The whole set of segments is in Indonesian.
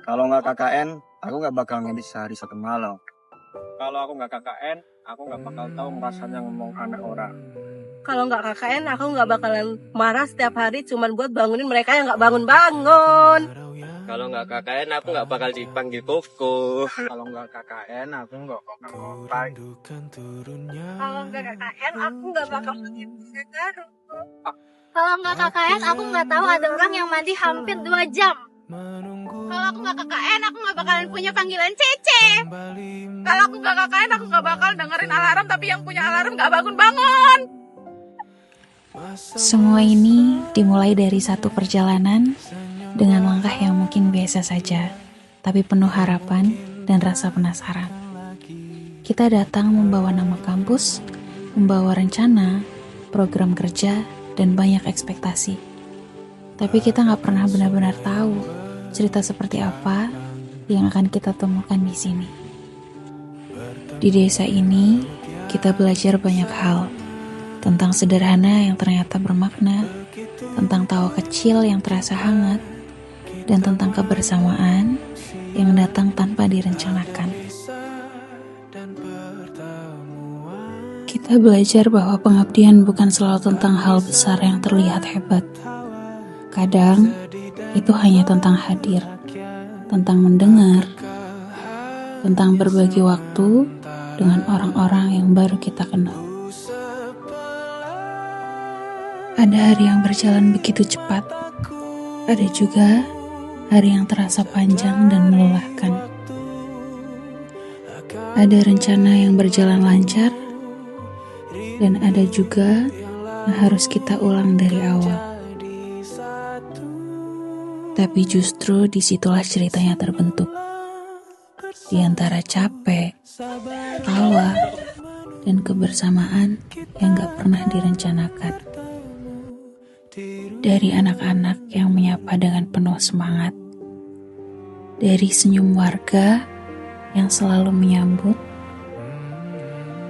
Kalau nggak KKN, aku nggak bakal ngedit sehari satu malam. Kalau aku nggak KKN, aku nggak bakal tahu rasanya ngomong anak orang. Kalau nggak KKN, aku nggak bakalan marah setiap hari cuman buat bangunin mereka yang nggak bangun-bangun. Kalau nggak KKN, aku nggak bakal dipanggil Koko. Kalau nggak KKN, aku nggak bakal ngontak. Kalau nggak KKN, aku nggak bakal bikin baru. Kalau nggak KKN, aku nggak tahu ada orang yang mandi hampir 2 jam. Kalau aku nggak KKN, aku nggak bakalan punya panggilan Cece. Kalau aku nggak KKN, aku nggak bakal dengerin alarm, tapi yang punya alarm nggak bangun-bangun. Semua ini dimulai dari satu perjalanan dengan langkah yang mungkin biasa saja, tapi penuh harapan dan rasa penasaran. Kita datang membawa nama kampus, membawa rencana, program kerja, dan banyak ekspektasi. Tapi kita nggak pernah benar-benar tahu cerita seperti apa yang akan kita temukan di sini. Di desa ini, kita belajar banyak hal tentang sederhana yang ternyata bermakna, tentang tawa kecil yang terasa hangat, dan tentang kebersamaan yang datang tanpa direncanakan. Kita belajar bahwa pengabdian bukan selalu tentang hal besar yang terlihat hebat. Kadang, itu hanya tentang hadir, tentang mendengar, tentang berbagi waktu dengan orang-orang yang baru kita kenal. Ada hari yang berjalan begitu cepat, ada juga hari yang terasa panjang dan melelahkan. Ada rencana yang berjalan lancar, dan ada juga yang harus kita ulang dari awal. Tapi justru disitulah ceritanya terbentuk. Di antara capek, tawa, dan kebersamaan yang gak pernah direncanakan. Dari anak-anak yang menyapa dengan penuh semangat, dari senyum warga yang selalu menyambut,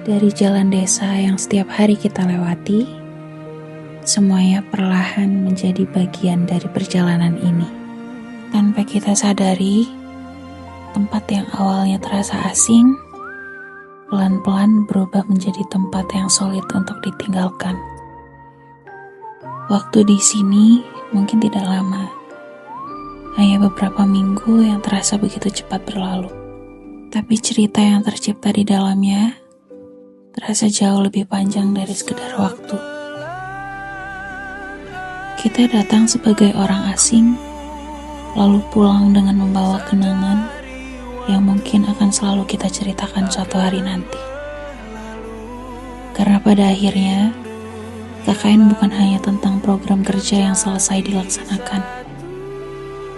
dari jalan desa yang setiap hari kita lewati, semuanya perlahan menjadi bagian dari perjalanan ini. Tanpa kita sadari, tempat yang awalnya terasa asing, pelan-pelan berubah menjadi tempat yang sulit untuk ditinggalkan. Waktu di sini mungkin tidak lama, hanya beberapa minggu yang terasa begitu cepat berlalu. Tapi cerita yang tercipta di dalamnya terasa jauh lebih panjang dari sekedar waktu. Kita datang sebagai orang asing, lalu pulang dengan membawa kenangan yang mungkin akan selalu kita ceritakan suatu hari nanti. Karena pada akhirnya, KKN bukan hanya tentang program kerja yang selesai dilaksanakan,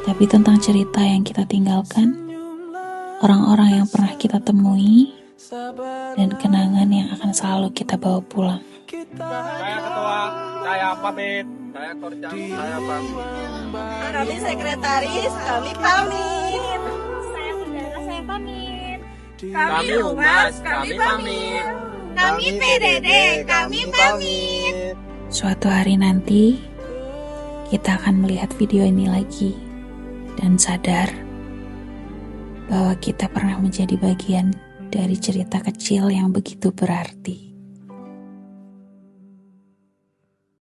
tapi tentang cerita yang kita tinggalkan, orang-orang yang pernah kita temui, dan kenangan yang akan selalu kita bawa pulang. Saya ketua, saya pamit. Saya korjam, saya pamit. Kami sekretaris, kami pamit. Saya saudara, saya pamit. Kami humas, kami pamit. Kami PDD, kami pamit. Suatu hari nanti, kita akan melihat video ini lagi dan sadar bahwa kita pernah menjadi bagian dari cerita kecil yang begitu berarti.